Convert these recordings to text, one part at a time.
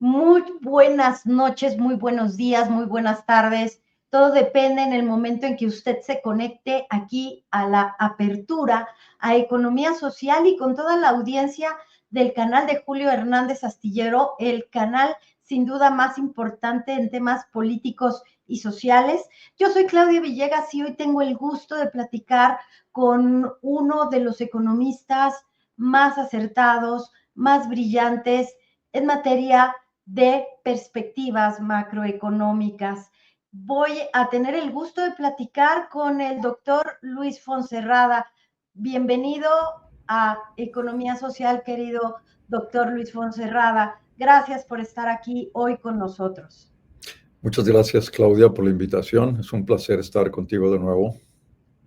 Muy buenas noches, muy buenos días, muy buenas tardes. Todo depende en el momento en que usted se conecte aquí a la apertura a Economía Social y con toda la audiencia del canal de Julio Hernández Astillero, el canal sin duda más importante en temas políticos y sociales. Yo soy Claudia Villegas y hoy tengo el gusto de platicar con uno de los economistas más acertados, más brillantes en materia de perspectivas macroeconómicas. Voy a tener el gusto de platicar con el doctor Luis Fonserrada. Bienvenido a Economía Social, querido doctor Luis Fonserrada. Gracias por estar aquí hoy con nosotros. Muchas gracias, Claudia, por la invitación. Es un placer estar contigo de nuevo.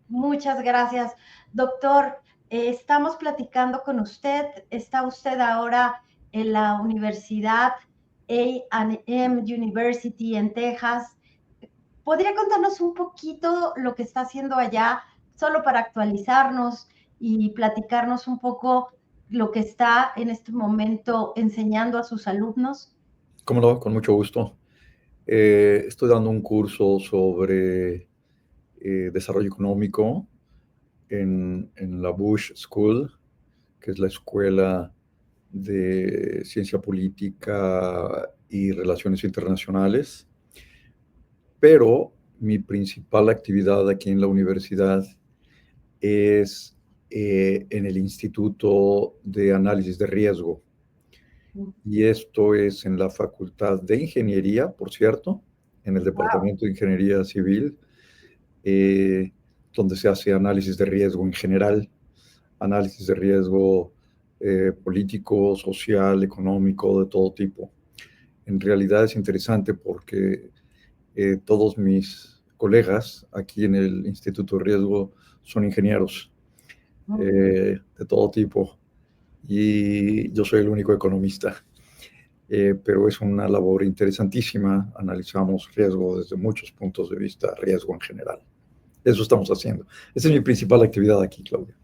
Muchas gracias, doctor. Estamos platicando con usted. Está usted ahora en la Universidad A&M University en Texas. ¿Podría contarnos un poquito lo que está haciendo allá, solo para actualizarnos y platicarnos un poco lo que está en este momento enseñando a sus alumnos? ¿Cómo no? Con mucho gusto. Estoy dando un curso sobre desarrollo económico en la Bush School, que es la escuela de ciencia política y relaciones internacionales. Pero mi principal actividad aquí en la universidad es en el Instituto de Análisis de Riesgo. Y esto es en la Facultad de Ingeniería, por cierto, en el Wow. Departamento de Ingeniería Civil, eh, donde se hace análisis de riesgo en general, análisis de riesgo político, social, económico, de todo tipo. En realidad es interesante porque todos mis colegas aquí en el Instituto de Riesgo son ingenieros de todo tipo y yo soy el único economista. Pero es una labor interesantísima. Analizamos riesgo desde muchos puntos de vista, riesgo en general. Eso estamos haciendo. Esa es mi principal actividad aquí, Claudia.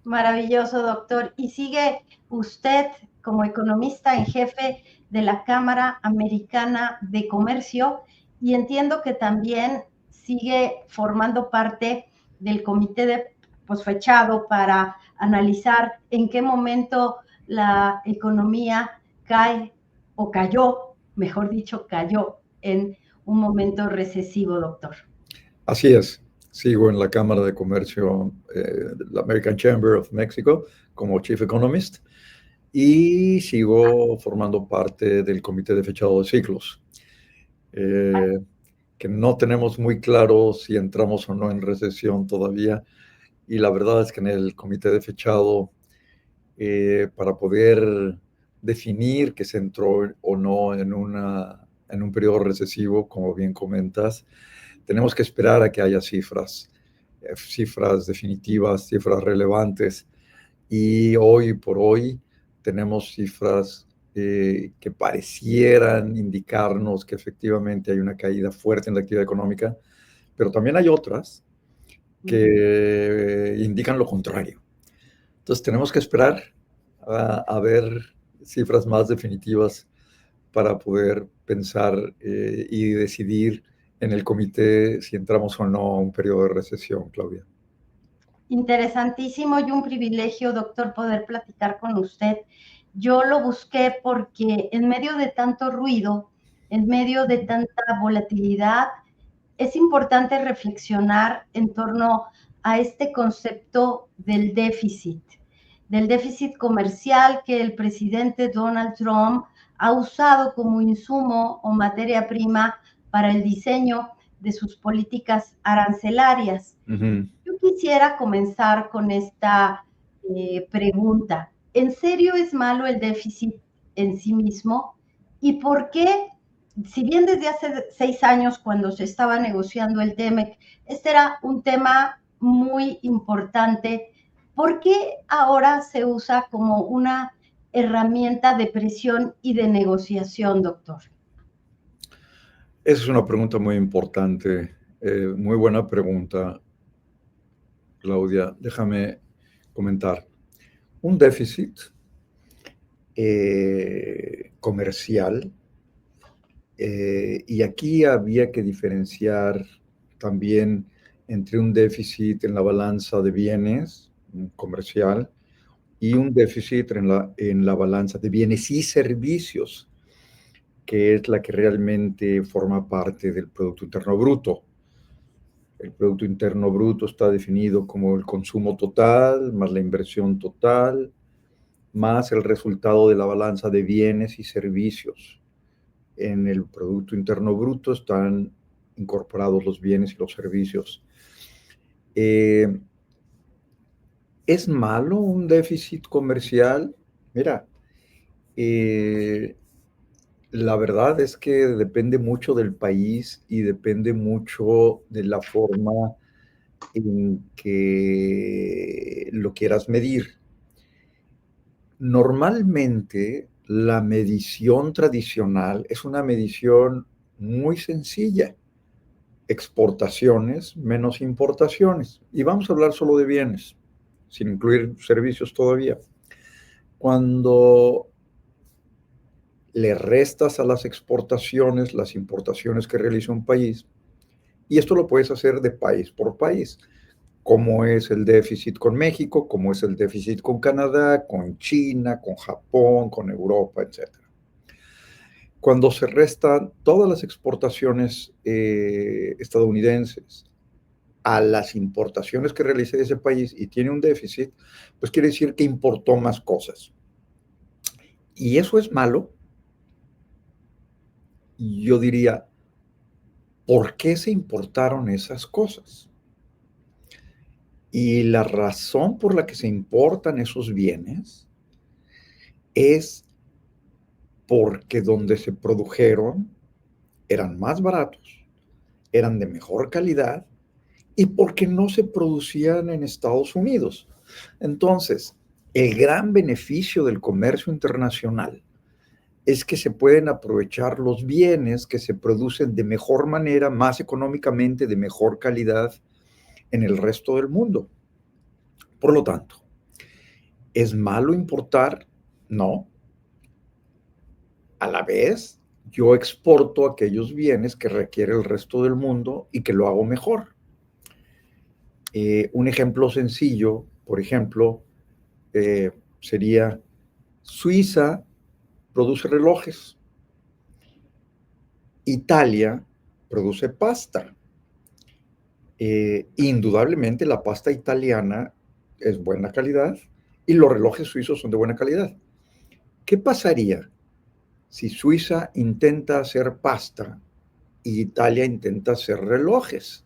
Maravilloso, doctor. Y sigue usted como economista en jefe de la Cámara Americana de Comercio y entiendo que también sigue formando parte del comité de pues, fechado para analizar en qué momento la economía cae o cayó, mejor dicho, cayó en un momento recesivo, doctor. Así es. Sigo en la Cámara de Comercio de la American Chamber of Mexico como Chief Economist y sigo formando parte del Comité de Fechado de Ciclos, que no tenemos muy claro si entramos o no en recesión todavía. Y la verdad es que en el Comité de Fechado, para poder definir que se entró o no en un periodo recesivo, como bien comentas, tenemos que esperar a que haya cifras definitivas, cifras relevantes. Y hoy por hoy tenemos cifras que parecieran indicarnos que efectivamente hay una caída fuerte en la actividad económica, pero también hay otras que indican lo contrario. Entonces tenemos que esperar a ver cifras más definitivas para poder pensar y decidir en el comité si entramos o no a un periodo de recesión, Claudia. Interesantísimo y un privilegio, doctor, poder platicar con usted. Yo lo busqué porque en medio de tanto ruido, en medio de tanta volatilidad, es importante reflexionar en torno a este concepto del déficit comercial que el presidente Donald Trump ha usado como insumo o materia prima para el diseño de sus políticas arancelarias. Uh-huh. Yo quisiera comenzar con esta pregunta. ¿En serio es malo el déficit en sí mismo? ¿Y por qué, si bien desde hace 6 años, cuando se estaba negociando el TEMEC, este era un tema muy importante, por qué ahora se usa como una herramienta de presión y de negociación, doctor? Esa es una pregunta muy importante, muy buena pregunta, Claudia. Déjame comentar. Un déficit comercial Y aquí había que diferenciar también entre un déficit en la balanza de bienes comercial y un déficit en la balanza de bienes y servicios, que es la que realmente forma parte del Producto Interno Bruto. El Producto Interno Bruto está definido como el consumo total, más la inversión total, más el resultado de la balanza de bienes y servicios. En el Producto Interno Bruto están incorporados los bienes y los servicios. ¿Es malo un déficit comercial? Mira, la verdad es que depende mucho del país y depende mucho de la forma en que lo quieras medir. Normalmente, la medición tradicional es una medición muy sencilla. Exportaciones menos importaciones. Y vamos a hablar solo de bienes, sin incluir servicios todavía. Cuando le restas a las exportaciones las importaciones que realiza un país, y esto lo puedes hacer de país por país, como es el déficit con México, como es el déficit con Canadá, con China, con Japón, con Europa, etc. Cuando se restan todas las exportaciones estadounidenses a las importaciones que realice de ese país y tiene un déficit, pues quiere decir que importó más cosas. ¿Y eso es malo? Yo diría, ¿por qué se importaron esas cosas? Y la razón por la que se importan esos bienes es porque donde se produjeron eran más baratos, eran de mejor calidad y porque no se producían en Estados Unidos. Entonces, el gran beneficio del comercio internacional es que se pueden aprovechar los bienes que se producen de mejor manera, más económicamente, de mejor calidad en el resto del mundo. Por lo tanto, ¿es malo importar? No. A la vez, yo exporto aquellos bienes que requiere el resto del mundo y que lo hago mejor. Un ejemplo sencillo, por ejemplo, sería Suiza produce relojes, Italia produce pasta. Indudablemente la pasta italiana es buena calidad y los relojes suizos son de buena calidad. ¿Qué pasaría si Suiza intenta hacer pasta y Italia intenta hacer relojes?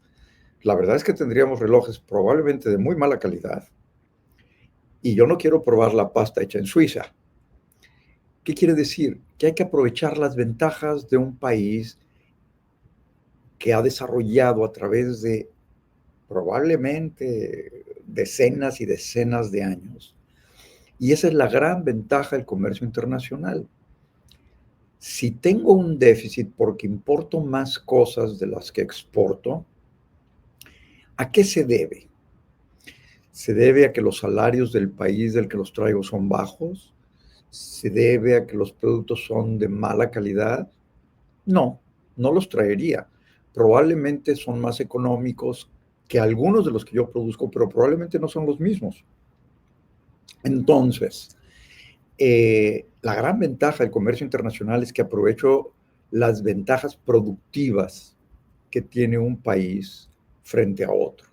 La verdad es que tendríamos relojes probablemente de muy mala calidad y yo no quiero probar la pasta hecha en Suiza. ¿Qué quiere decir? Que hay que aprovechar las ventajas de un país que ha desarrollado a través de probablemente decenas y decenas de años. Y esa es la gran ventaja del comercio internacional. Si tengo un déficit porque importo más cosas de las que exporto, ¿a qué se debe? ¿Se debe a que los salarios del país del que los traigo son bajos? ¿Se debe a que los productos son de mala calidad? No, no los traería. Probablemente son más económicos que algunos de los que yo produzco, pero probablemente no son los mismos. Entonces, la gran ventaja del comercio internacional es que aprovecho las ventajas productivas que tiene un país frente a otro.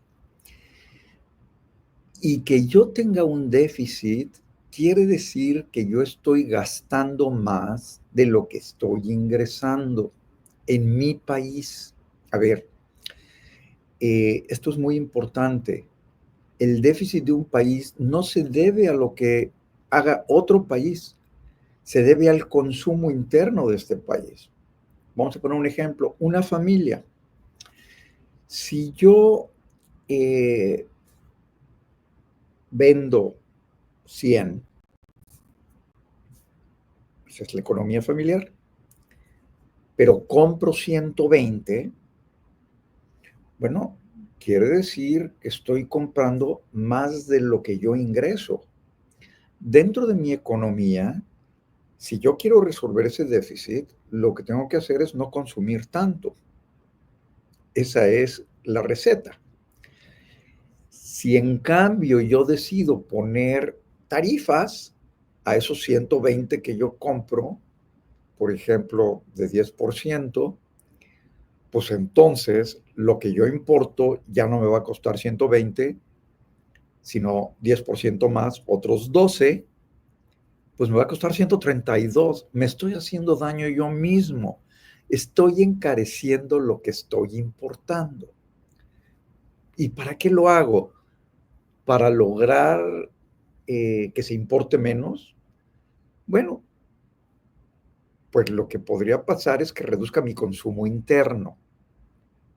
Y que yo tenga un déficit quiere decir que yo estoy gastando más de lo que estoy ingresando en mi país. A ver, esto es muy importante. El déficit de un país no se debe a lo que haga otro país, se debe al consumo interno de este país. Vamos a poner un ejemplo, una familia. Si yo vendo 100, esa es la economía familiar, pero compro 120, bueno, quiere decir que estoy comprando más de lo que yo ingreso. Dentro de mi economía, si yo quiero resolver ese déficit, lo que tengo que hacer es no consumir tanto. Esa es la receta. Si en cambio yo decido poner tarifas a esos 120 que yo compro, por ejemplo, de 10%, pues entonces lo que yo importo ya no me va a costar 120, sino 10% más, otros 12, pues me va a costar 132. Me estoy haciendo daño yo mismo. Estoy encareciendo lo que estoy importando. ¿Y para qué lo hago? Para lograr que se importe menos. Bueno, pues lo que podría pasar es que reduzca mi consumo interno,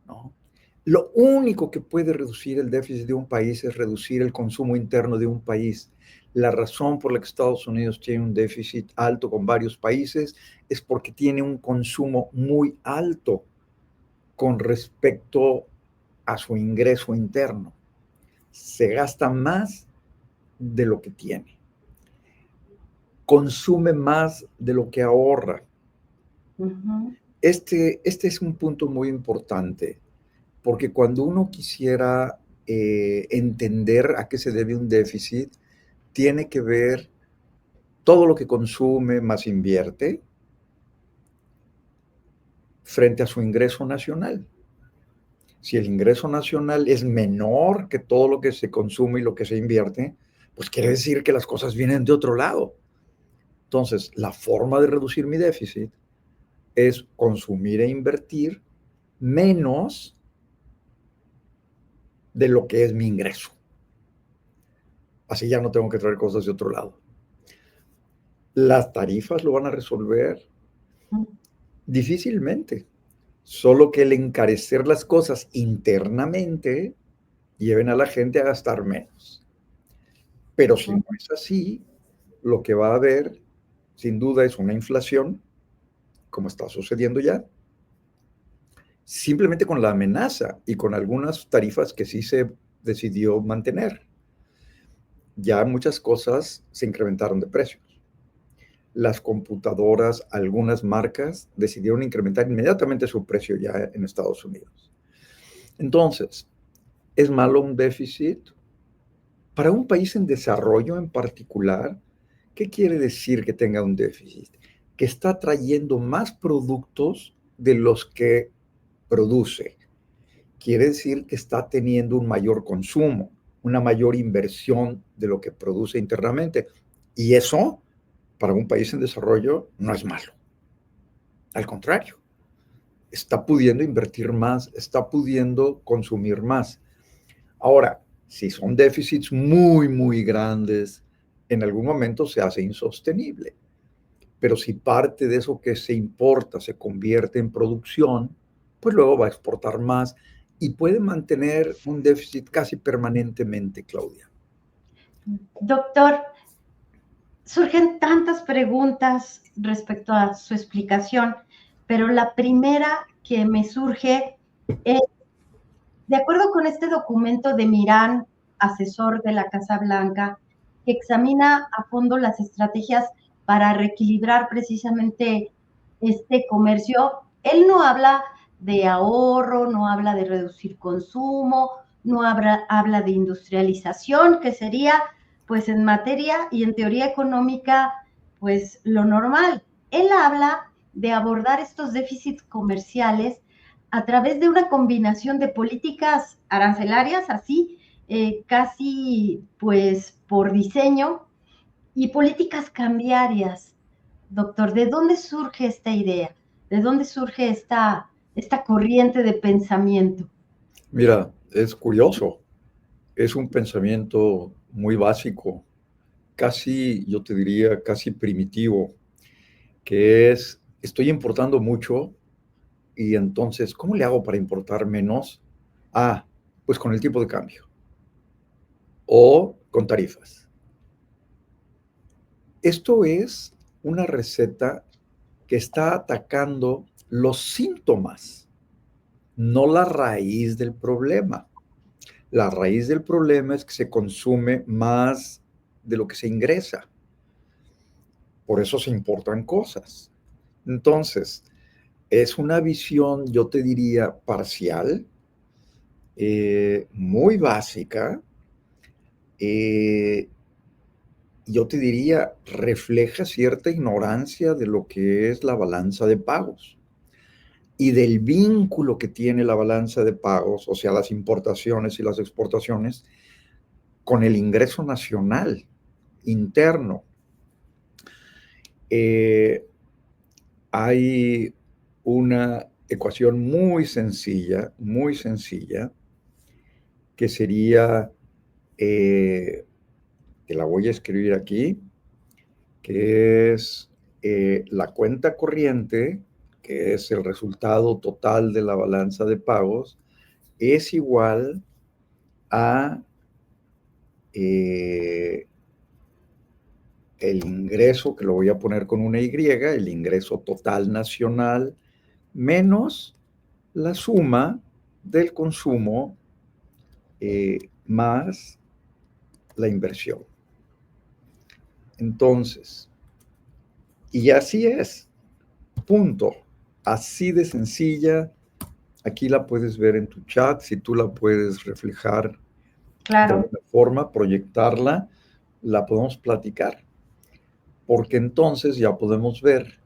¿no? Lo único que puede reducir el déficit de un país es reducir el consumo interno de un país. La razón por la que Estados Unidos tiene un déficit alto con varios países es porque tiene un consumo muy alto con respecto a su ingreso interno. Se gasta más de lo que tiene. Consume más de lo que ahorra. Ujú. Este es un punto muy importante, porque cuando uno quisiera entender a qué se debe un déficit, tiene que ver todo lo que consume más invierte frente a su ingreso nacional. Si el ingreso nacional es menor que todo lo que se consume y lo que se invierte, pues quiere decir que las cosas vienen de otro lado. Entonces, la forma de reducir mi déficit es consumir e invertir menos de lo que es mi ingreso. Así ya no tengo que traer cosas de otro lado. ¿Las tarifas lo van a resolver? Difícilmente. Solo que el encarecer las cosas internamente lleven a la gente a gastar menos. Pero si no es así, lo que va a haber, sin duda, es una inflación, como está sucediendo ya, simplemente con la amenaza y con algunas tarifas que sí se decidió mantener. Ya muchas cosas se incrementaron de precios. Las computadoras, algunas marcas decidieron incrementar inmediatamente su precio ya en Estados Unidos. Entonces, ¿es malo un déficit? Para un país en desarrollo en particular, ¿qué quiere decir que tenga un déficit? Que está trayendo más productos de los que produce. Quiere decir que está teniendo un mayor consumo, una mayor inversión de lo que produce internamente. Y eso, para un país en desarrollo, no es malo. Al contrario, está pudiendo invertir más, está pudiendo consumir más. Ahora, si son déficits muy, muy grandes, en algún momento se hace insostenible. Pero si parte de eso que se importa se convierte en producción, pues luego va a exportar más y puede mantener un déficit casi permanentemente, Claudia. Doctor, surgen tantas preguntas respecto a su explicación, pero la primera que me surge es, de acuerdo con este documento de Mirán, asesor de la Casa Blanca, que examina a fondo las estrategias para reequilibrar precisamente este comercio, él no habla de ahorro, no habla de reducir consumo, no habla de industrialización, que sería pues en materia y en teoría económica pues lo normal. Él habla de abordar estos déficits comerciales a través de una combinación de políticas arancelarias, así, casi pues por diseño, y políticas cambiarias. Doctor, ¿de dónde surge esta idea? ¿De dónde surge esta corriente de pensamiento? Mira, es curioso, es un pensamiento muy básico, casi, yo te diría, casi primitivo, que es, estoy importando mucho y entonces, ¿cómo le hago para importar menos? Ah, pues con el tipo de cambio o con tarifas. Esto es una receta que está atacando los síntomas, no la raíz del problema. La raíz del problema es que se consume más de lo que se ingresa. Por eso se importan cosas. Entonces, es una visión, yo te diría, parcial, muy básica, yo te diría, refleja cierta ignorancia de lo que es la balanza de pagos y del vínculo que tiene la balanza de pagos, o sea, las importaciones y las exportaciones, con el ingreso nacional interno. Hay una ecuación muy sencilla, que sería, que la voy a escribir aquí, que es la cuenta corriente, que es el resultado total de la balanza de pagos, es igual a el ingreso, que lo voy a poner con una Y, el ingreso total nacional, menos la suma del consumo más la inversión. Entonces, y así es, punto. Así de sencilla. Aquí la puedes ver en tu chat, si tú la puedes reflejar de Claro. alguna forma, proyectarla, la podemos platicar. Porque entonces ya podemos ver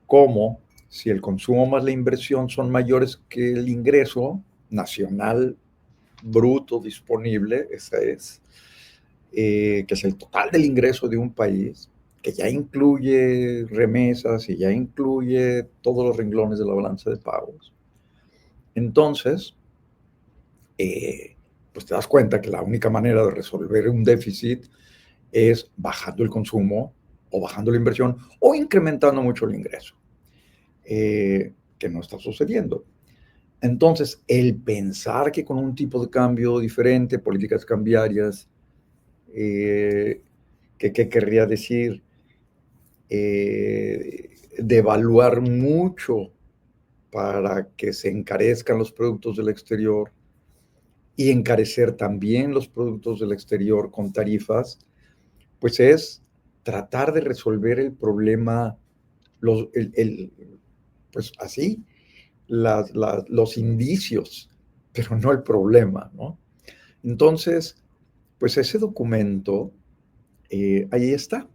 cómo, si el consumo más la inversión son mayores que el ingreso nacional bruto disponible, ese es, que es el total del ingreso de un país, que ya incluye remesas y ya incluye todos los renglones de la balanza de pagos. Entonces, pues te das cuenta que la única manera de resolver un déficit es bajando el consumo o bajando la inversión o incrementando mucho el ingreso, que no está sucediendo. Entonces, el pensar que con un tipo de cambio diferente, políticas cambiarias, ¿qué querría decir? Devaluar mucho para que se encarezcan los productos del exterior y encarecer también los productos del exterior con tarifas, pues es tratar de resolver el problema, pues así, los indicios, pero no el problema, ¿no? Entonces, pues ese documento, ahí está.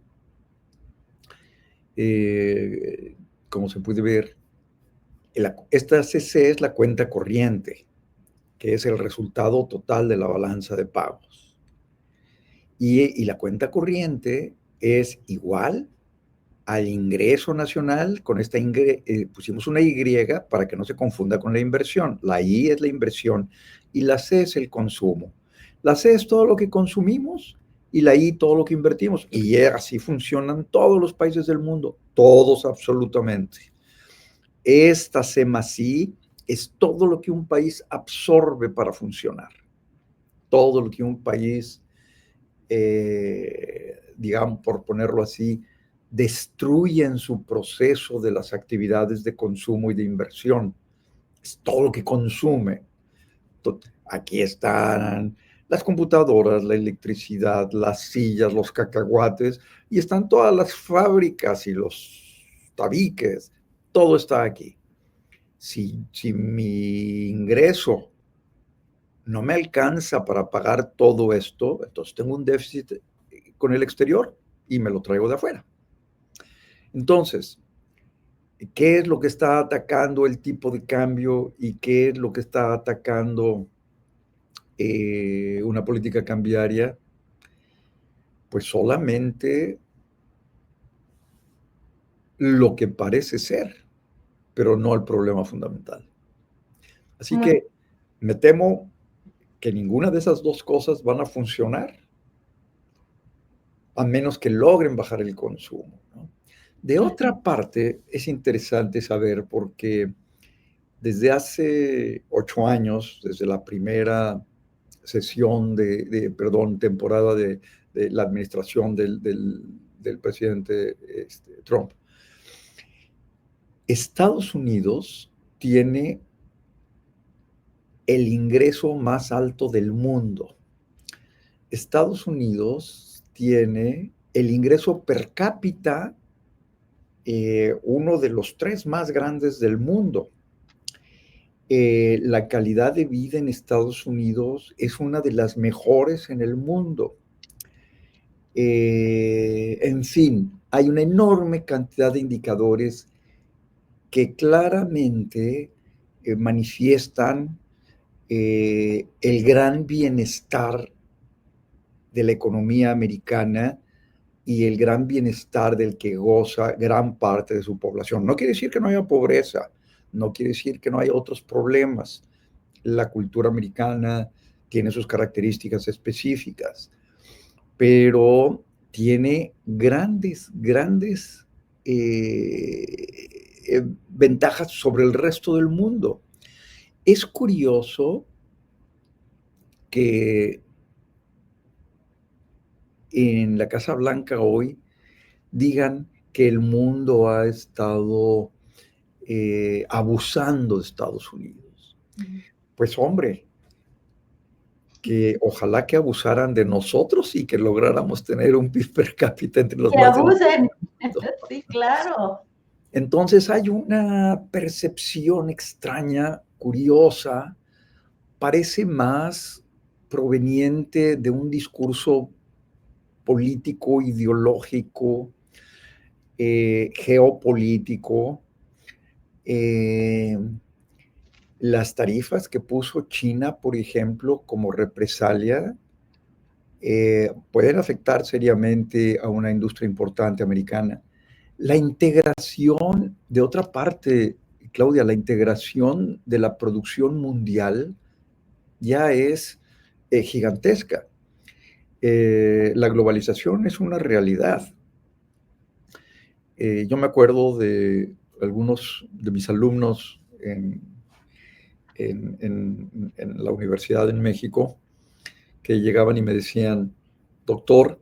Como se puede ver, esta CC es la cuenta corriente, que es el resultado total de la balanza de pagos. Y la cuenta corriente es igual al ingreso nacional. Con esta pusimos una Y para que no se confunda con la inversión. La I es la inversión y la C es el consumo. La C es todo lo que consumimos y la I todo lo que invertimos. Y así funcionan todos los países del mundo, todos absolutamente. Esta C más I es todo lo que un país absorbe para funcionar. Todo lo que un país, digamos, por ponerlo así, destruye en su proceso de las actividades de consumo y de inversión. Es todo lo que consume. Aquí están las computadoras, la electricidad, las sillas, los cacahuates, y están todas las fábricas y los tabiques. Todo está aquí. Si mi ingreso no me alcanza para pagar todo esto, entonces tengo un déficit con el exterior y me lo traigo de afuera. Entonces, ¿qué es lo que está atacando el tipo de cambio y qué es lo que está atacando una política cambiaria? Pues solamente lo que parece ser, pero no el problema fundamental. Así Muy, que me temo que ninguna de esas dos cosas van a funcionar a menos que logren bajar el consumo, ¿no? De otra parte, es interesante saber porque desde hace 8 años, desde la primera sesión temporada de la administración del presidente Trump, Estados Unidos tiene el ingreso más alto del mundo. Estados Unidos tiene el ingreso per cápita uno de los 3 más grandes del mundo. La calidad de vida en Estados Unidos es una de las mejores en el mundo. En fin, hay una enorme cantidad de indicadores que claramente manifiestan el gran bienestar de la economía americana y el gran bienestar del que goza gran parte de su población. No quiere decir que no haya pobreza, no quiere decir que no haya otros problemas. La cultura americana tiene sus características específicas, pero tiene grandes ventajas sobre el resto del mundo. Es curioso que en la Casa Blanca hoy digan que el mundo ha estado abusando de Estados Unidos. Pues hombre, que ojalá que abusaran de nosotros y que lográramos tener un PIB per cápita entre los que más abusen. Sí, claro. Entonces hay una percepción extraña, curiosa, parece más proveniente de un discurso político, ideológico, geopolítico. Las tarifas que puso China, por ejemplo, como represalia, pueden afectar seriamente a una industria importante americana. La integración, de otra parte, Claudia, la integración de la producción mundial ya es gigantesca. La globalización es una realidad. Yo me acuerdo de algunos de mis alumnos en la universidad en México que llegaban y me decían, doctor,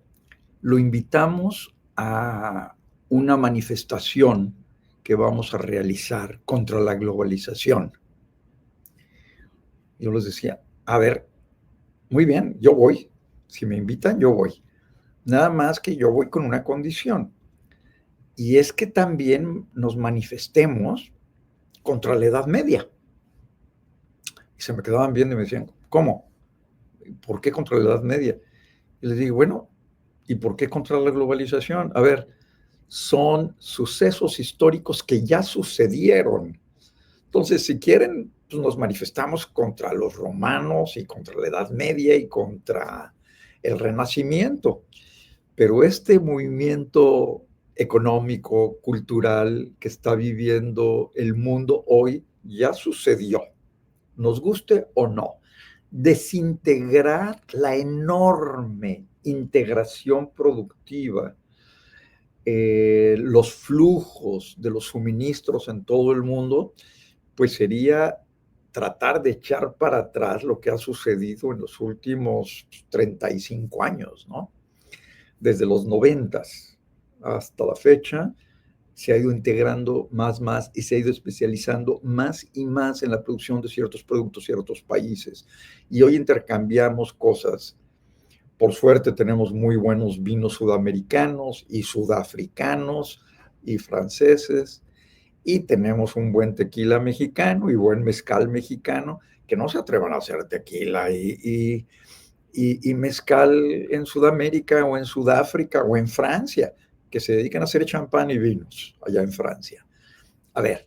lo invitamos a una manifestación que vamos a realizar contra la globalización. Yo les decía, a ver, muy bien, yo voy. Si me invitan, yo voy. Nada más que yo voy con una condición. Y es que también nos manifestemos contra la Edad Media. Y se me quedaban viendo y me decían, ¿cómo? ¿Por qué contra la Edad Media? Y les digo, bueno, ¿y por qué contra la globalización? A ver, son sucesos históricos que ya sucedieron. Entonces, si quieren, pues nos manifestamos contra los romanos y contra la Edad Media y contra el Renacimiento. Pero este movimiento económico, cultural que está viviendo el mundo hoy ya sucedió, nos guste o no. Desintegrar la enorme integración productiva, los flujos de los suministros en todo el mundo, pues sería tratar de echar para atrás lo que ha sucedido en los últimos 35 años, ¿no? Desde los 90 hasta la fecha, se ha ido integrando más y se ha ido especializando más y más en la producción de ciertos productos, ciertos países. Y hoy intercambiamos cosas. Por suerte tenemos muy buenos vinos sudamericanos y sudafricanos y franceses, y tenemos un buen tequila mexicano y buen mezcal mexicano, que no se atrevan a hacer tequila y mezcal en Sudamérica o en Sudáfrica o en Francia, que se dedican a hacer champán y vinos allá en Francia. A ver,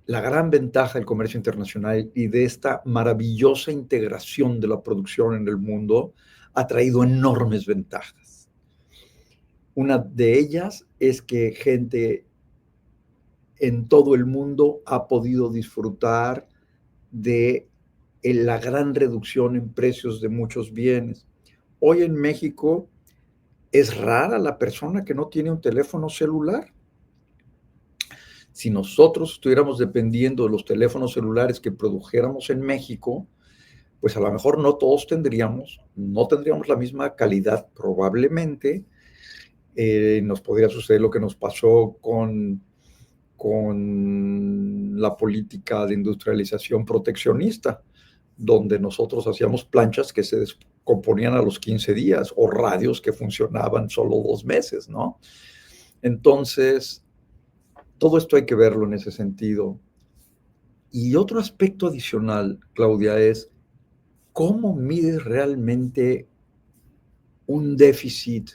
la gran ventaja del comercio internacional y de esta maravillosa integración de la producción en el mundo ha traído enormes ventajas. Una de ellas es que gente en todo el mundo ha podido disfrutar de la gran reducción en precios de muchos bienes. Hoy en México es rara la persona que no tiene un teléfono celular. Si nosotros estuviéramos dependiendo de los teléfonos celulares que produjéramos en México, pues a lo mejor no todos no tendríamos la misma calidad probablemente. Nos podría suceder lo que nos pasó con la política de industrialización proteccionista, donde nosotros hacíamos planchas que se descomponían a los 15 días o radios que funcionaban solo 2 meses, ¿no? Entonces, todo esto hay que verlo en ese sentido. Y otro aspecto adicional, Claudia, es cómo mides realmente un déficit.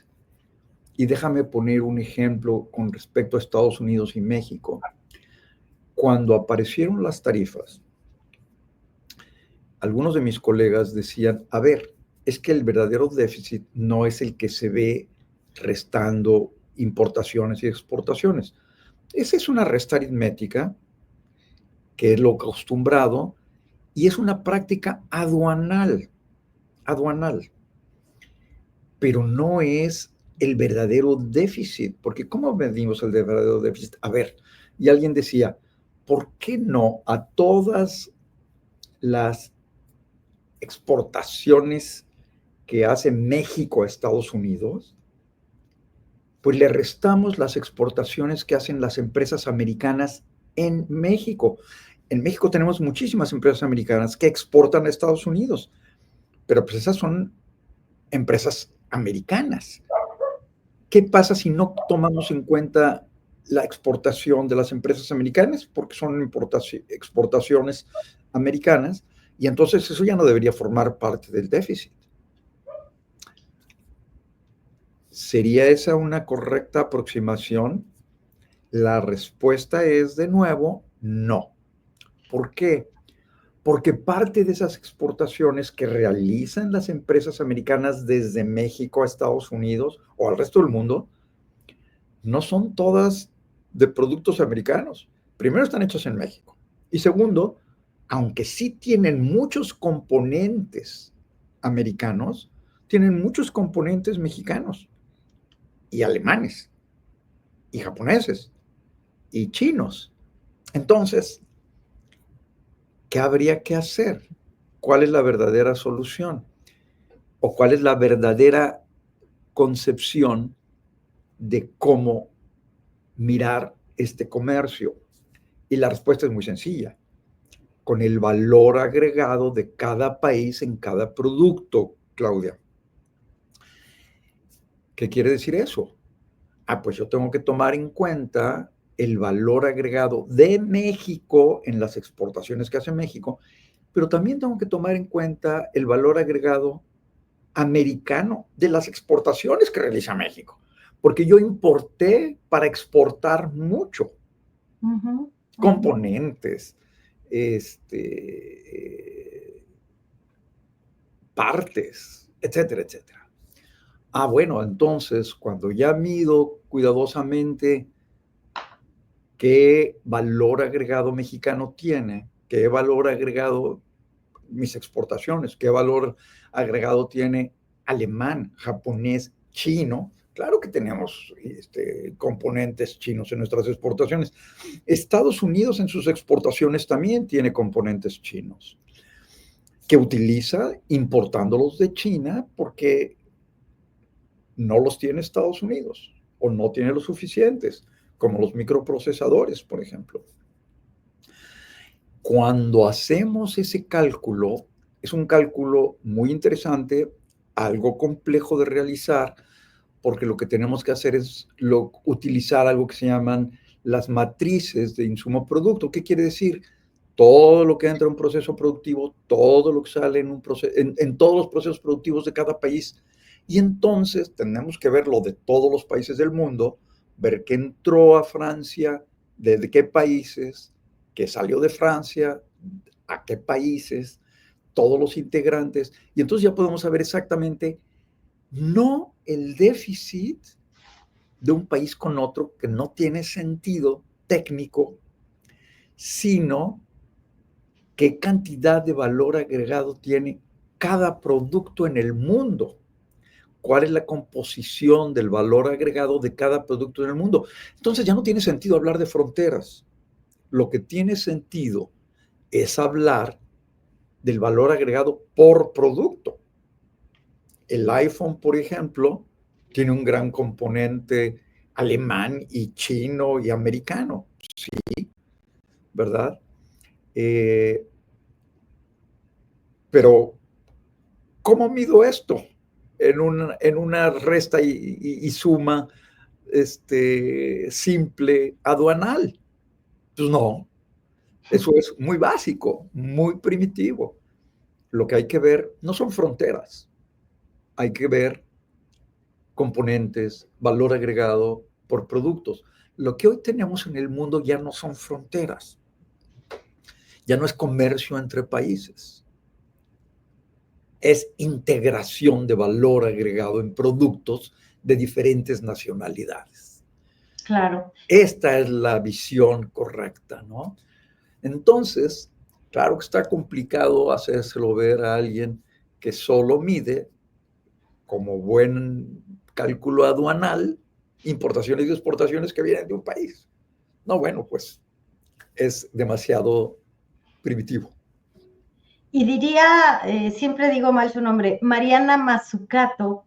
Y déjame poner un ejemplo con respecto a Estados Unidos y México. Cuando aparecieron las tarifas, algunos de mis colegas decían, a ver, es que el verdadero déficit no es el que se ve restando importaciones y exportaciones. Esa es una resta aritmética, que es lo acostumbrado, y es una práctica aduanal, pero no es el verdadero déficit, porque ¿cómo medimos el verdadero déficit? A ver, y alguien decía, ¿por qué no a todas las exportaciones que hace México a Estados Unidos, pues le restamos las exportaciones que hacen las empresas americanas en México? En México tenemos muchísimas empresas americanas que exportan a Estados Unidos, pero pues esas son empresas americanas. ¿Qué pasa si no tomamos en cuenta la exportación de las empresas americanas? Porque son exportaciones americanas, y entonces eso ya no debería formar parte del déficit. ¿Sería esa una correcta aproximación? La respuesta es, de nuevo, no. ¿Por qué? Porque parte de esas exportaciones que realizan las empresas americanas desde México a Estados Unidos o al resto del mundo no son todas de productos americanos. Primero, están hechos en México. Y segundo, aunque sí tienen muchos componentes americanos, tienen muchos componentes mexicanos y alemanes y japoneses y chinos. Entonces, ¿qué habría que hacer? ¿Cuál es la verdadera solución? ¿O cuál es la verdadera concepción de cómo mirar este comercio? Y la respuesta es muy sencilla: con el valor agregado de cada país en cada producto, Claudia. ¿Qué quiere decir eso? Pues yo tengo que tomar en cuenta el valor agregado de México en las exportaciones que hace México, pero también tengo que tomar en cuenta el valor agregado americano de las exportaciones que realiza México, porque yo importé para exportar mucho, componentes, partes, etcétera, etcétera. Bueno, entonces, cuando ya mido cuidadosamente qué valor agregado mexicano tiene, qué valor agregado mis exportaciones, qué valor agregado tiene alemán, japonés, chino. Claro que tenemos componentes chinos en nuestras exportaciones. Estados Unidos en sus exportaciones también tiene componentes chinos, que utiliza importándolos de China porque no los tiene Estados Unidos o no tiene los suficientes, como los microprocesadores, por ejemplo. Cuando hacemos ese cálculo, es un cálculo muy interesante, algo complejo de realizar, porque lo que tenemos que hacer es utilizar algo que se llaman las matrices de insumo-producto. ¿Qué quiere decir? Todo lo que entra en un proceso productivo, todo lo que sale en todos los procesos productivos de cada país. Y entonces tenemos que ver lo de todos los países del mundo, ver qué entró a Francia, de qué países, qué salió de Francia, a qué países, todos los integrantes. Y entonces ya podemos saber exactamente, no el déficit de un país con otro, que no tiene sentido técnico, sino qué cantidad de valor agregado tiene cada producto en el mundo. ¿Cuál es la composición del valor agregado de cada producto en el mundo? Entonces ya no tiene sentido hablar de fronteras. Lo que tiene sentido es hablar del valor agregado por producto. El iPhone, por ejemplo, tiene un gran componente alemán y chino y americano, sí, ¿verdad? Pero, ¿cómo mido esto en una resta y suma simple aduanal. Pues no, eso es muy básico, muy primitivo. Lo que hay que ver no son fronteras, hay que ver componentes, valor agregado por productos. Lo que hoy tenemos en el mundo ya no son fronteras, ya no es comercio entre países, es integración de valor agregado en productos de diferentes nacionalidades. Claro. Esta es la visión correcta, ¿no? Entonces, claro que está complicado hacérselo ver a alguien que solo mide como buen cálculo aduanal importaciones y exportaciones que vienen de un país. No, bueno, pues es demasiado primitivo. Y diría, siempre digo mal su nombre, Mariana Mazzucato,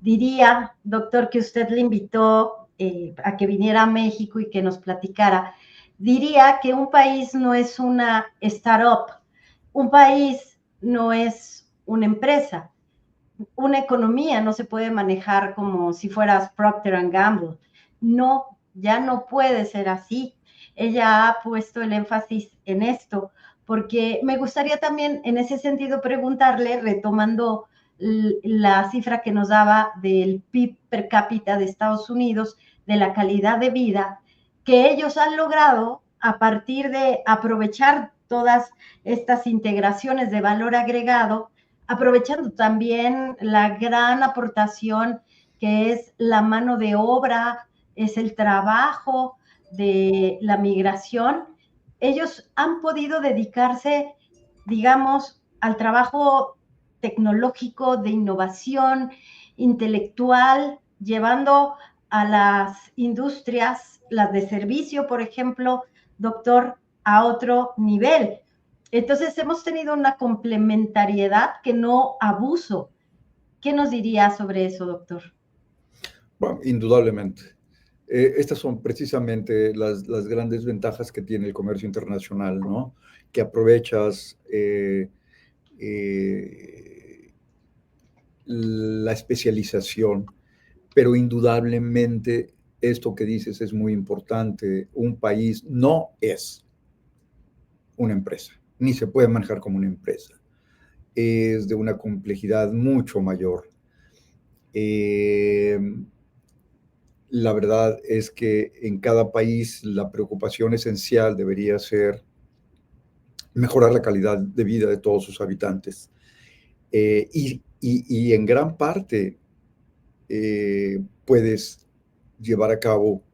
diría, doctor, que usted le invitó a que viniera a México y que nos platicara, diría que un país no es una startup, un país no es una empresa, una economía no se puede manejar como si fueras Procter and Gamble. No, ya no puede ser así. Ella ha puesto el énfasis en esto, porque me gustaría también en ese sentido preguntarle, retomando la cifra que nos daba del PIB per cápita de Estados Unidos, de la calidad de vida, que ellos han logrado a partir de aprovechar todas estas integraciones de valor agregado, aprovechando también la gran aportación que es la mano de obra, es el trabajo de la migración. Ellos han podido dedicarse, digamos, al trabajo tecnológico de innovación intelectual, llevando a las industrias, las de servicio, por ejemplo, doctor, a otro nivel. Entonces hemos tenido una complementariedad que no abuso. ¿Qué nos diría sobre eso, doctor? Bueno, indudablemente. Estas son precisamente las grandes ventajas que tiene el comercio internacional, ¿no? Que aprovechas la especialización, pero indudablemente esto que dices es muy importante. Un país no es una empresa, ni se puede manejar como una empresa. Es de una complejidad mucho mayor. La verdad es que en cada país la preocupación esencial debería ser mejorar la calidad de vida de todos sus habitantes. Y en gran parte puedes llevar a cabo,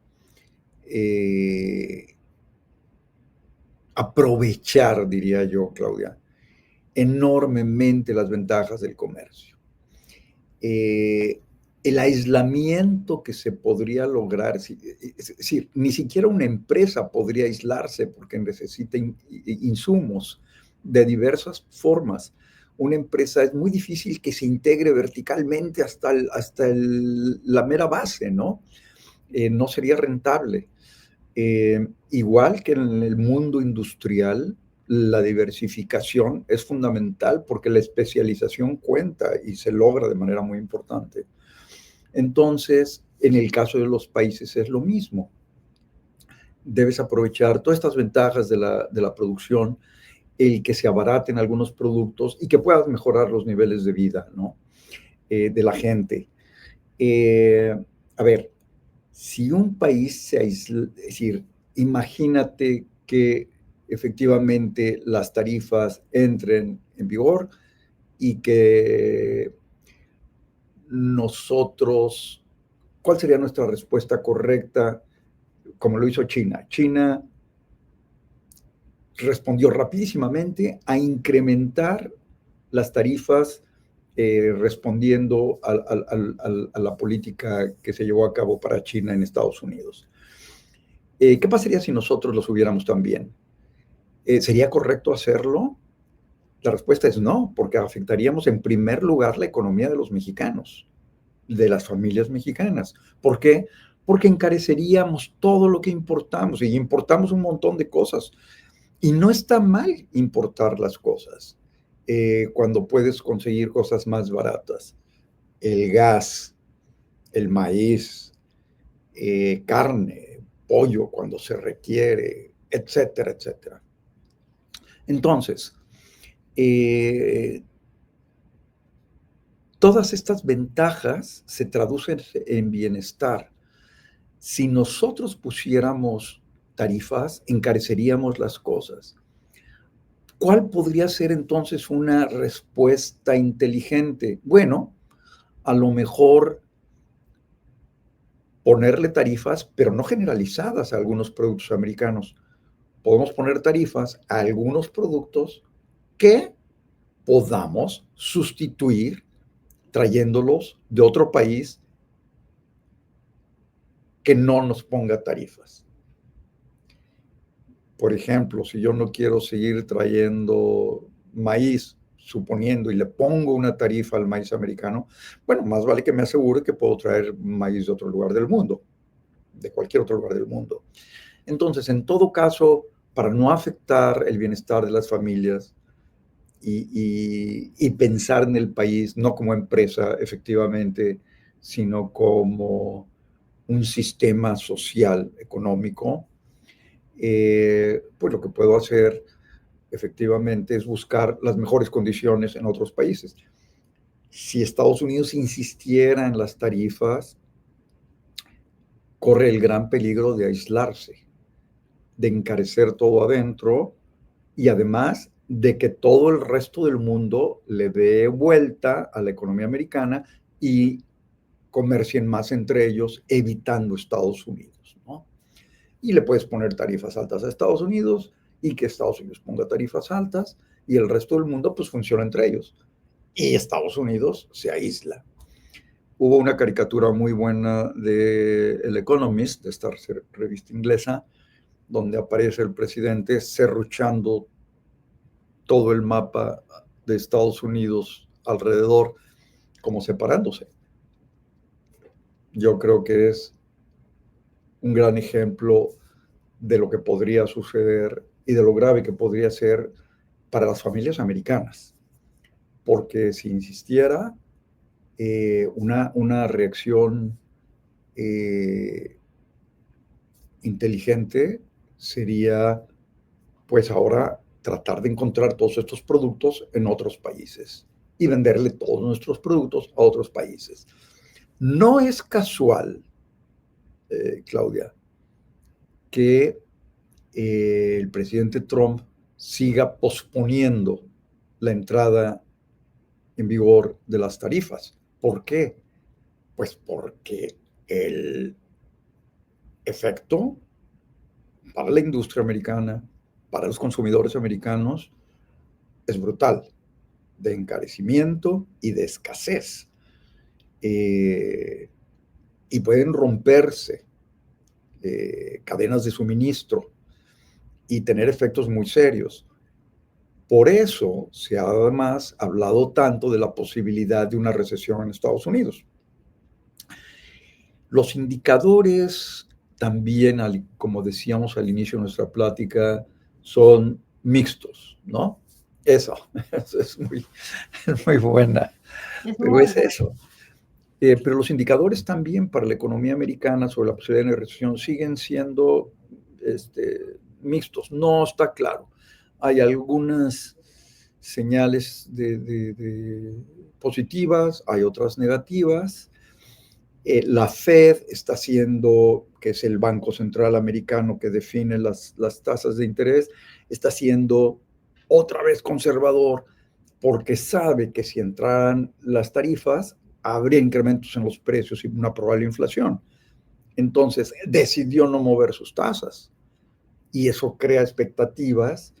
aprovechar, diría yo, Claudia, enormemente las ventajas del comercio. El aislamiento que se podría lograr, es decir, ni siquiera una empresa podría aislarse porque necesita insumos de diversas formas. Una empresa es muy difícil que se integre verticalmente hasta la mera base, ¿no? No sería rentable. Igual que en el mundo industrial, la diversificación es fundamental porque la especialización cuenta y se logra de manera muy importante. Entonces, en el caso de los países es lo mismo. Debes aprovechar todas estas ventajas de la producción, el que se abaraten algunos productos y que puedas mejorar los niveles de vida, ¿no? De la gente. A ver, si un país se aísla, es decir, imagínate que efectivamente las tarifas entren en vigor y que nosotros, ¿cuál sería nuestra respuesta correcta? Como lo hizo China. China respondió rapidísimamente a incrementar las tarifas respondiendo a la política que se llevó a cabo para China en Estados Unidos. ¿Qué pasaría si nosotros los hubiéramos también? ¿Sería correcto hacerlo? La respuesta es no, porque afectaríamos en primer lugar la economía de los mexicanos, de las familias mexicanas. ¿Por qué? Porque encareceríamos todo lo que importamos y importamos un montón de cosas. Y no está mal importar las cosas cuando puedes conseguir cosas más baratas. El gas, el maíz, carne, pollo cuando se requiere, etcétera, etcétera. Entonces, todas estas ventajas se traducen en bienestar. Si nosotros pusiéramos tarifas, encareceríamos las cosas. ¿Cuál podría ser entonces una respuesta inteligente? Bueno, a lo mejor ponerle tarifas, pero no generalizadas a algunos productos americanos. Podemos poner tarifas a algunos productos que podamos sustituir trayéndolos de otro país que no nos ponga tarifas. Por ejemplo, si yo no quiero seguir trayendo maíz, suponiendo, y le pongo una tarifa al maíz americano, bueno, más vale que me asegure que puedo traer maíz de otro lugar del mundo, de cualquier otro lugar del mundo. Entonces, en todo caso, para no afectar el bienestar de las familias y pensar en el país, no como empresa, efectivamente, sino como un sistema social, económico, pues lo que puedo hacer efectivamente es buscar las mejores condiciones en otros países. Si Estados Unidos insistiera en las tarifas, corre el gran peligro de aislarse, de encarecer todo adentro y además de que todo el resto del mundo le dé vuelta a la economía americana y comercien más entre ellos, evitando Estados Unidos, ¿no? Y le puedes poner tarifas altas a Estados Unidos y que Estados Unidos ponga tarifas altas y el resto del mundo pues funciona entre ellos. Y Estados Unidos se aísla. Hubo una caricatura muy buena de El Economist, de esta revista inglesa, donde aparece el presidente serruchando todo el mapa de Estados Unidos alrededor, como separándose. Yo creo que es un gran ejemplo de lo que podría suceder y de lo grave que podría ser para las familias americanas. Porque si insistiera, una reacción inteligente sería, pues ahora, tratar de encontrar todos estos productos en otros países y venderle todos nuestros productos a otros países. No es casual, Claudia, que el presidente Trump siga posponiendo la entrada en vigor de las tarifas. ¿Por qué? Pues porque el efecto para la industria americana, para los consumidores americanos, es brutal, de encarecimiento y de escasez. Y pueden romperse cadenas de suministro y tener efectos muy serios. Por eso se ha además hablado tanto de la posibilidad de una recesión en Estados Unidos. Los indicadores también, como decíamos al inicio de nuestra plática, son mixtos, ¿no? Eso es muy buena, pero es eso. Pero los indicadores también para la economía americana sobre la posibilidad de una recesión siguen siendo mixtos, no está claro. Hay algunas señales positivas, hay otras negativas. La Fed está haciendo, que es el Banco Central Americano que define las tasas de interés, está siendo otra vez conservador porque sabe que si entraran las tarifas, habría incrementos en los precios y una probable inflación. Entonces, decidió no mover sus tasas y eso crea expectativas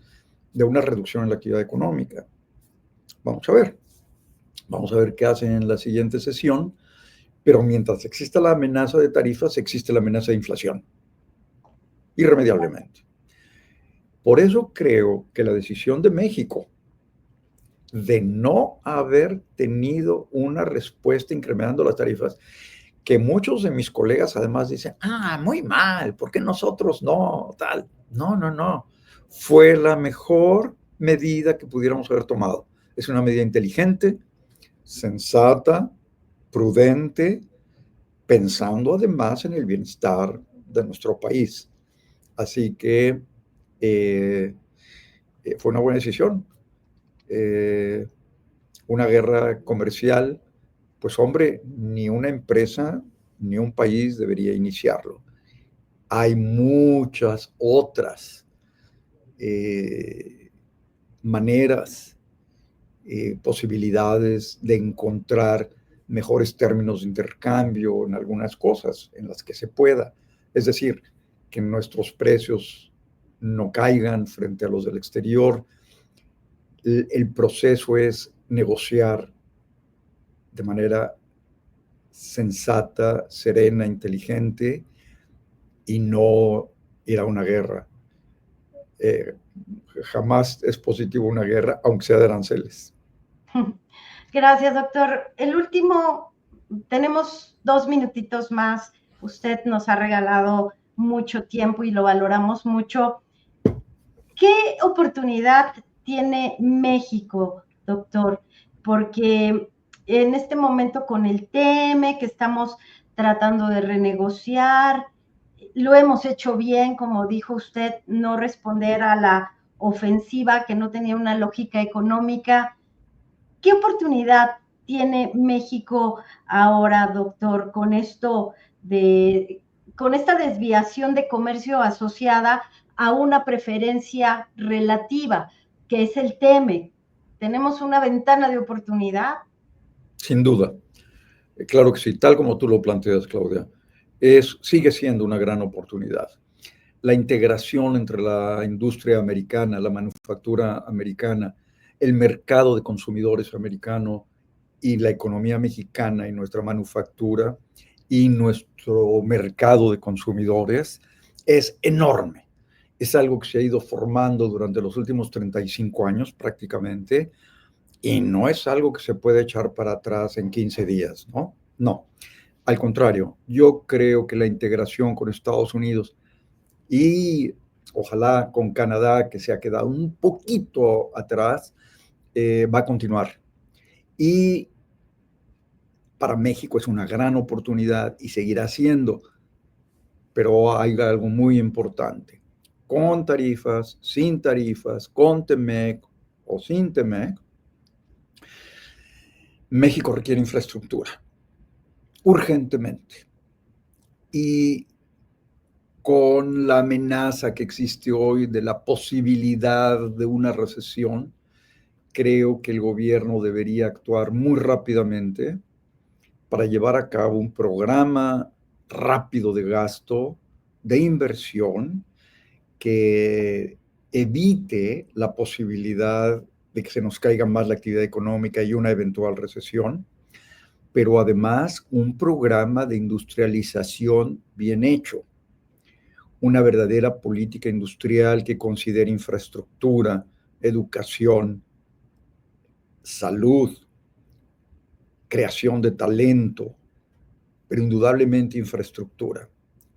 de una reducción en la actividad económica. Vamos a ver qué hacen en la siguiente sesión, pero mientras exista la amenaza de tarifas, existe la amenaza de inflación, irremediablemente. Por eso creo que la decisión de México de no haber tenido una respuesta incrementando las tarifas, que muchos de mis colegas además dicen, muy mal, ¿por qué nosotros no? Tal. No. Fue la mejor medida que pudiéramos haber tomado. Es una medida inteligente, sensata, prudente, pensando además en el bienestar de nuestro país. Así que fue una buena decisión. Una guerra comercial, pues hombre, ni una empresa ni un país debería iniciarlo. Hay muchas otras maneras, posibilidades de encontrar mejores términos de intercambio en algunas cosas en las que se pueda. Es decir, que nuestros precios no caigan frente a los del exterior. El proceso es negociar de manera sensata, serena, inteligente y no ir a una guerra. Jamás es positivo una guerra, aunque sea de aranceles. Gracias, doctor. El último, tenemos 2 minutitos más. Usted nos ha regalado mucho tiempo y lo valoramos mucho. ¿Qué oportunidad tiene México, doctor? Porque en este momento con el TEMEC que estamos tratando de renegociar, lo hemos hecho bien, como dijo usted, no responder a la ofensiva que no tenía una lógica económica. ¿Qué oportunidad tiene México ahora, doctor, con esto con esta desviación de comercio asociada a una preferencia relativa, que es el TEMEC? ¿Tenemos una ventana de oportunidad? Sin duda. Claro que sí, tal como tú lo planteas, Claudia, sigue siendo una gran oportunidad. La integración entre la industria americana, la manufactura americana, el mercado de consumidores americano y la economía mexicana y nuestra manufactura y nuestro mercado de consumidores es enorme. Es algo que se ha ido formando durante los últimos 35 años prácticamente y no es algo que se puede echar para atrás en 15 días, ¿no? No. Al contrario, yo creo que la integración con Estados Unidos y ojalá con Canadá, que se ha quedado un poquito atrás, va a continuar. Y para México es una gran oportunidad y seguirá siendo, pero hay algo muy importante. Con tarifas, sin tarifas, con TEMEC o sin TEMEC, México requiere infraestructura, urgentemente. Y con la amenaza que existe hoy de la posibilidad de una recesión, creo que el gobierno debería actuar muy rápidamente para llevar a cabo un programa rápido de gasto, de inversión, que evite la posibilidad de que se nos caiga más la actividad económica y una eventual recesión, pero además un programa de industrialización bien hecho, una verdadera política industrial que considere infraestructura, educación, salud, creación de talento, pero indudablemente infraestructura.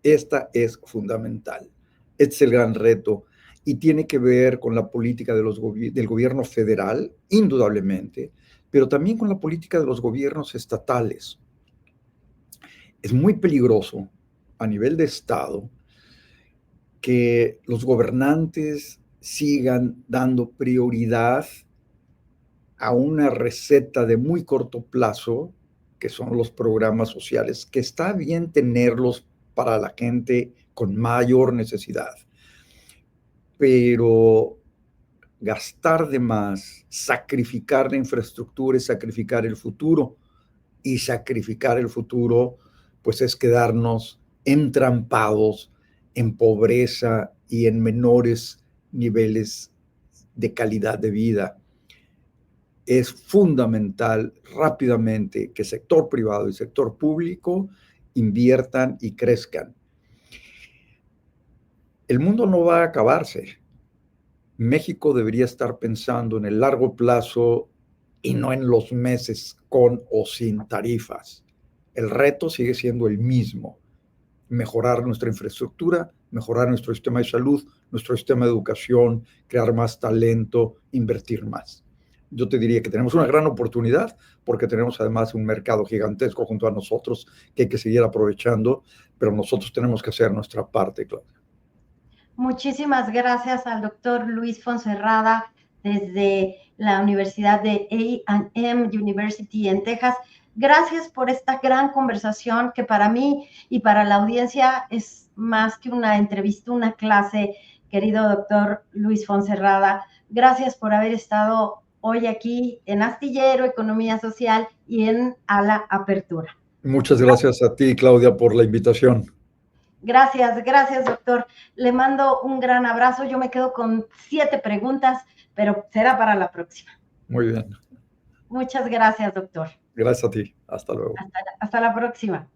Esta es fundamental. Este es el gran reto y tiene que ver con la política del gobierno federal, indudablemente, pero también con la política de los gobiernos estatales. Es muy peligroso a nivel de Estado que los gobernantes sigan dando prioridad a una receta de muy corto plazo, que son los programas sociales, que está bien tenerlos para la gente con mayor necesidad, pero gastar de más, sacrificar la infraestructura y sacrificar el futuro, y sacrificar el futuro, pues es quedarnos entrampados en pobreza y en menores niveles de calidad de vida. Es fundamental rápidamente que sector privado y sector público inviertan y crezcan. El mundo no va a acabarse. México debería estar pensando en el largo plazo y no en los meses con o sin tarifas. El reto sigue siendo el mismo: mejorar nuestra infraestructura, mejorar nuestro sistema de salud, nuestro sistema de educación, crear más talento, invertir más. yo te diría que tenemos una gran oportunidad porque tenemos además un mercado gigantesco junto a nosotros que hay que seguir aprovechando, pero nosotros tenemos que hacer nuestra parte, Claudia. Muchísimas gracias al doctor Luis Fonserrada desde la Universidad de A&M University en Texas. Gracias por esta gran conversación que para mí y para la audiencia es más que una entrevista, una clase, querido doctor Luis Fonserrada. Gracias por haber estado hoy aquí en Astillero, Economía Social y en A la Apertura. Muchas gracias a ti, Claudia, por la invitación. Gracias, doctor. Le mando un gran abrazo. Yo me quedo con 7 preguntas, pero será para la próxima. Muy bien. Muchas gracias, doctor. Gracias a ti. Hasta luego. Hasta la próxima.